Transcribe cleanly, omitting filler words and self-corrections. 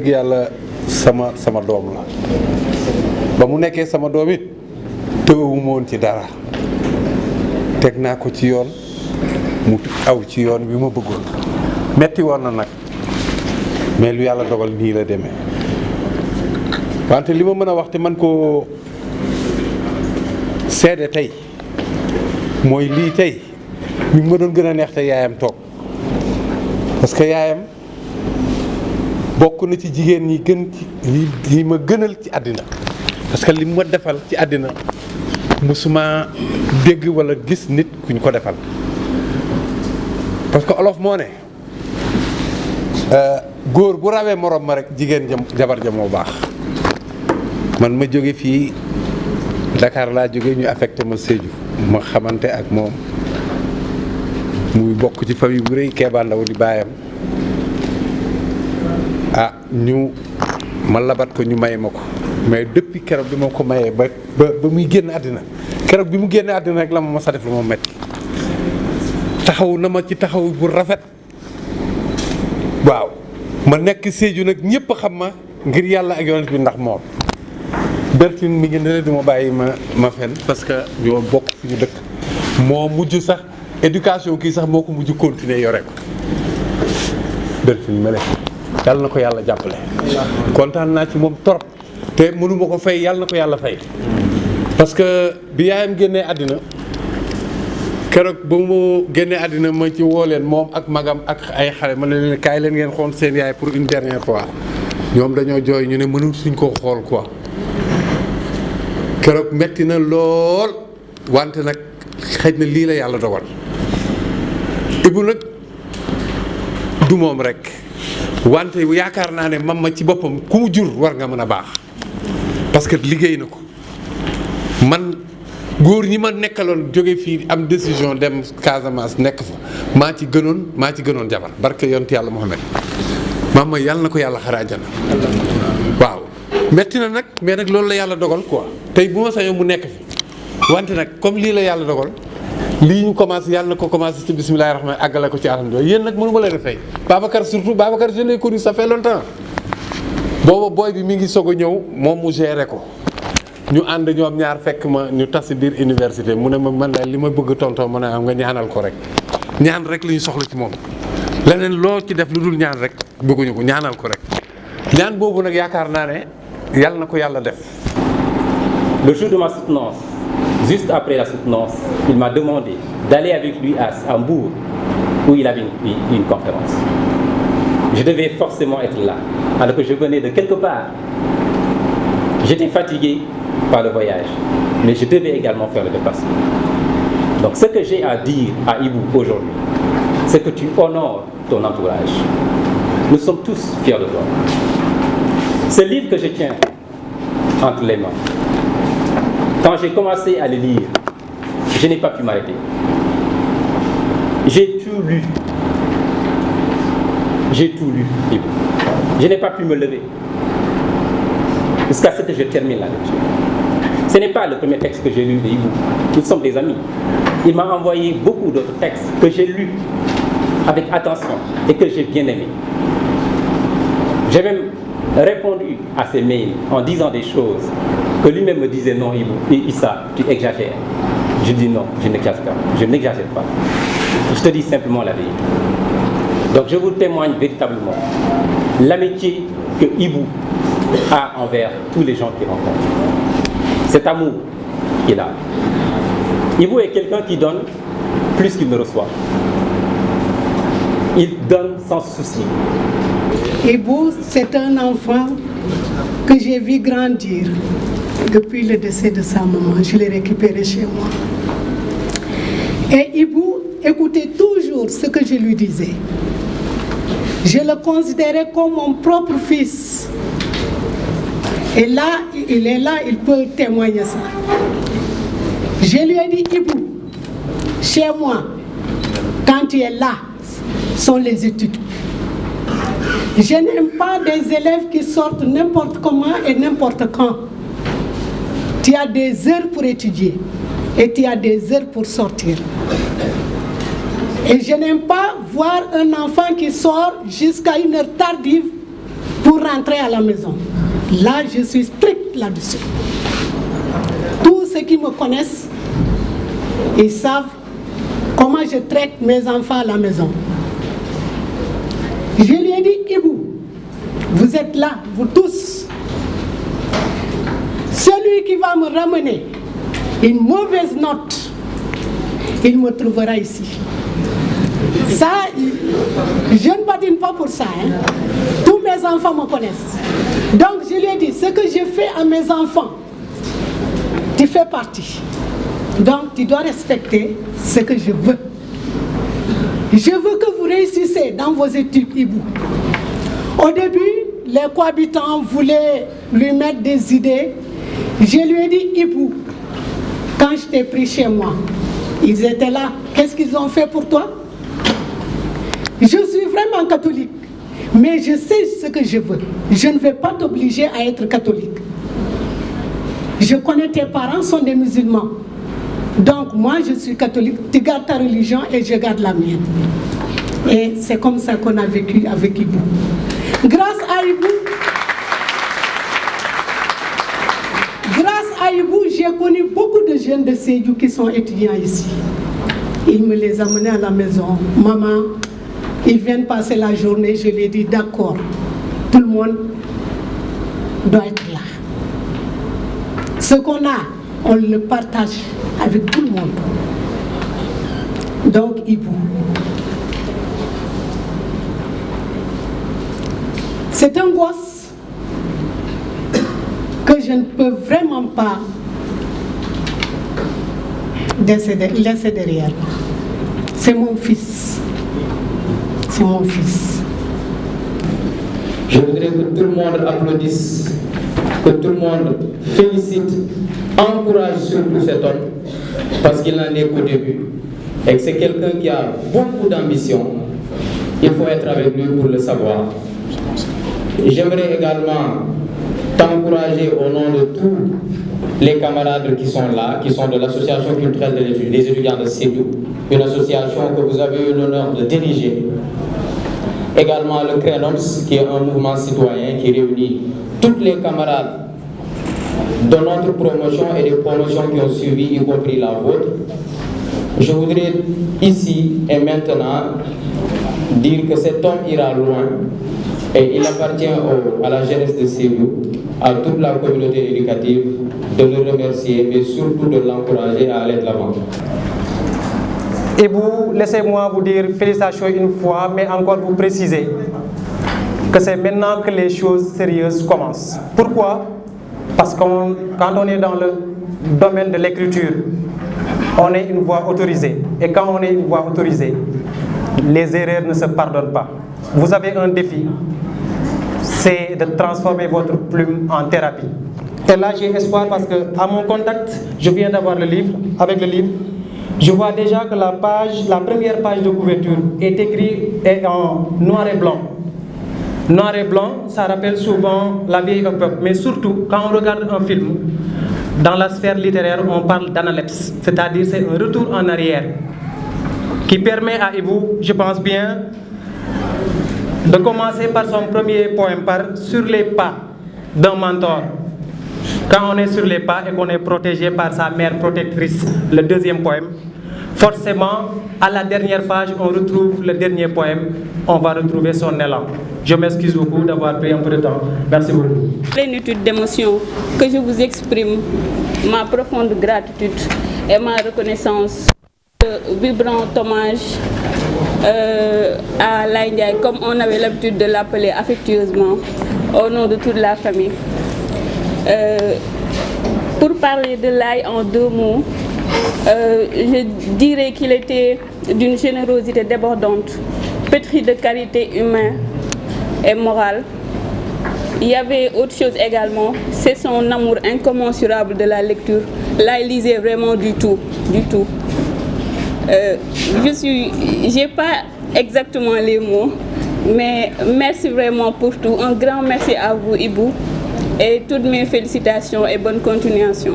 yàlla sama doom la ba mu nekkee sama doom it tëwewu ma woon ci dara teg naa ko ci yoon mu aw ci yoon bi ma bëggoon metti woon na nag mais lu yàlla dogal nii la demee wante li ma mën a wax te man koo seede tey mooy lii tey mi ngi ma doon gën a neex te yaayam toog parce que yaayam bokk na ci jigéen ñi gën ci yi ma gënal ci àddina parce que li ma defal ci àddina musuma dégg walla gis nit kuñ ko defal parce que olof moo ne góor bu rawee morom ma rek jigéen jabar ja moo baax. Man ma jóge fii Dakar laa jóge ñu affecté ma Sédhiou ma xamante ak moom muy bokk ci famille bu rëy Kéba Ndaw di baayam ñu ma labat ko ñu may ma ko mais depuis keroog bi ma ko mayee ba muy génn àddina keroog bi mu génne àddina rek la ma sa def lu ma metti taxaw na ma ci taxaw bu rafet waaw ma nekk Sédhiou nag ñëpp xam ma ngir yàlla ak yonent bi ndax moom Bertine mi ngi ne du ma bàyyi ma fen parce que ñoo bokk fi ñu dëkk moo mujj sax éducation kii sax moo ko mujj continuer yore ko Bertine mele yàlla na ko yàlla jàppale kontaan naa ci moom trop te mënuma ko fay yàlla na ko yàlla fay parce que bi yaayam génnee àddina keroog ba mu génnee àddina ma ci woo leen moom ak magam ak ay xale ma ne leen kaay leen ngeen xool seen yaay pour une dernière fois ñoom dañoo jooy ñu ne mënul suñ koo xool quoi keroog metti na lool wante nag xëj na lii la yàlla dogal Ibou nag du moom rek wante yaakaar naa ne mam ma ci boppam ku mu jur war nga mën a baax parce que liggéey na ko man góor ñi ma nekkaloon jóge fii am décision dem Casamance nekk fa maa ci gënoon jabar barke yonent yàlla Muhammad mam ma yàlla na ko yàlla xaraajana waaw metti na nag mais nag loolu la yàlla dogal quoi tey bu ma sañoon mu nekk fi wante nag comme lii la yàlla dogal lii ñu commencé yàlla na ko commencé ci bismillahi rahmaani àggale ko ci alhamdulilah yéen nag mënu ma leen a fay Babacar surtout Babacar je l'ai connu ça fait longtemps booba booy bi mi ngi soog a ñëw moom mu géré ko ñu ànd ñoom ñaar fekk ma ñu tas si biir université mu ne ma man la li ma bëgg tonton mu ne am nga ñaanal ko rek ñaan rek la ñu soxla ci moom leneen loo ci def lu dul ñaan rek bëgguñu ko ñaanal ko rek ñaan boobu nag yaakaar naa ne yàlla na ko yàlla def. Le jour de ma soutenance, juste après la soutenance, il m'a demandé d'aller avec lui à Hambourg où il avait une conférence. Je devais forcément être là, alors que je venais de quelque part. J'étais fatigué par le voyage, mais je devais également faire le déplacement. Donc ce que j'ai à dire à Ibou aujourd'hui, c'est que tu honores ton entourage. Nous sommes tous fiers de toi. Ce livre que je tiens entre les mains, quand j'ai commencé à le lire, je n'ai pas pu m'arrêter. J'ai tout lu. Ibou. Je n'ai pas pu me lever jusqu'à ce que je termine la lecture. Ce n'est pas le premier texte que j'ai lu de Ibou. Nous sommes des amis. Il m'a envoyé beaucoup d'autres textes que j'ai lus avec attention et que j'ai bien aimés. J'ai même répondu à ses mails en disant des choses que lui-même me disait non Ibou, Issa, tu exagères. Je dis non, je n'exagère pas. Je te dis simplement la vérité. Donc je vous témoigne véritablement l'amitié que Ibou a envers tous les gens qu'il rencontre. Cet amour qu'il a. Ibou est quelqu'un qui donne plus qu'il ne reçoit. Il donne sans souci. Ibou, c'est un enfant que j'ai vu grandir depuis le décès de sa maman. Je l'ai récupéré chez moi. Et Ibou écoutait toujours ce que je lui disais. Je le considérais comme mon propre fils. Et là, il est là, il peut témoigner ça. Je lui ai dit, Ibou, chez moi, quand tu es là, sont les études. Je n'aime pas des élèves qui sortent n'importe comment et n'importe quand. Tu as des heures pour étudier et tu as des heures pour sortir. Et je n'aime pas voir un enfant qui sort jusqu'à une heure tardive pour rentrer à la maison. Là, je suis stricte là-dessus. Tous ceux qui me connaissent, ils savent comment je traite mes enfants à la maison. Je lui ai dit, Ibou, vous êtes là, vous tous. Celui qui va me ramener une mauvaise note, il me trouvera ici. Ça, je ne badine pas pour ça. Hein. Tous mes enfants me connaissent. Donc je lui ai dit, ce que je fais à mes enfants, tu fais partie. Donc tu dois respecter ce que je veux. Je veux que vous réussissiez dans vos études, Ibou. Au début, les cohabitants voulaient lui mettre des idées. Je lui ai dit, Ibou, quand je t'ai pris chez moi, ils étaient là. Qu'est-ce qu'ils ont fait pour toi? Je suis vraiment catholique, mais je sais ce que je veux. Je ne vais pas t'obliger à être catholique. Je connais tes parents sont des musulmans. Donc moi je suis catholique, tu gardes ta religion et je garde la mienne. Et c'est comme ça qu'on a vécu avec Ibou. Grâce à Ibou, j'ai connu beaucoup de jeunes de Sédhiou qui sont étudiants ici. Il me les a menés à la maison. Maman, ils viennent passer la journée, je lui ai dit d'accord, tout le monde doit être là. Ce qu'on a, on le partage avec tout le monde. Donc, Ibou. C'est un gosse que je ne peux vraiment pas laisser derrière. C'est mon fils. C'est mon fils. Je voudrais que tout le monde applaudisse, que tout le monde félicite, encourage surtout cet homme, parce qu'il n'en est qu'au début, et que c'est quelqu'un qui a beaucoup d'ambition. Il faut être avec lui pour le savoir. J'aimerais également t'encourager au nom de tous les camarades qui sont là, qui sont de l'association culturelle des étudiants de Sédhiou, une association que vous avez eu l'honneur de diriger. Également le CRENOMS, qui est un mouvement citoyen qui réunit tous les camarades de notre promotion et des promotions qui ont suivi, y compris la vôtre. Je voudrais ici et maintenant dire que cet homme ira loin et il appartient à la jeunesse de Sédhiou, à toute la communauté éducative, de le remercier, mais surtout de l'encourager à aller de l'avant. Et vous, laissez-moi vous dire félicitations une fois, mais encore vous préciser que c'est maintenant que les choses sérieuses commencent. Pourquoi? Parce que quand on est dans le domaine de l'écriture, on est une voix autorisée. Et quand on est une voix autorisée, les erreurs ne se pardonnent pas. Vous avez un défi, c'est de transformer votre plume en thérapie. Et là, j'ai espoir parce que à mon contact, je viens d'avoir le livre, avec le livre, je vois déjà que la première page de couverture est écrite en noir et blanc. Noir et blanc, ça rappelle souvent la vieille époque, mais surtout quand on regarde un film, dans la sphère littéraire, on parle d'analepse, c'est-à-dire c'est un retour en arrière qui permet à Ibou, je pense bien, de commencer par son premier poème, sur les pas d'un mentor. Quand on est sur les pas et qu'on est protégé par sa mère protectrice, le deuxième poème, forcément, à la dernière page, on retrouve le dernier poème, on va retrouver son élan. Je m'excuse beaucoup d'avoir pris un peu de temps. Merci beaucoup. Plénitude d'émotions que je vous exprime ma profonde gratitude et ma reconnaissance. Vibrant hommage à Laye Ndiaye, comme on avait l'habitude de l'appeler affectueusement, au nom de toute la famille. Pour parler de Laye en deux mots, je dirais qu'il était d'une générosité débordante, pétri de qualité humaine et morale. Il y avait autre chose également, c'est son amour incommensurable de la lecture. Laye lisait vraiment du tout. J'ai pas exactement les mots, mais merci vraiment pour tout. Un grand merci à vous, Ibou, et toutes mes félicitations et bonne continuation.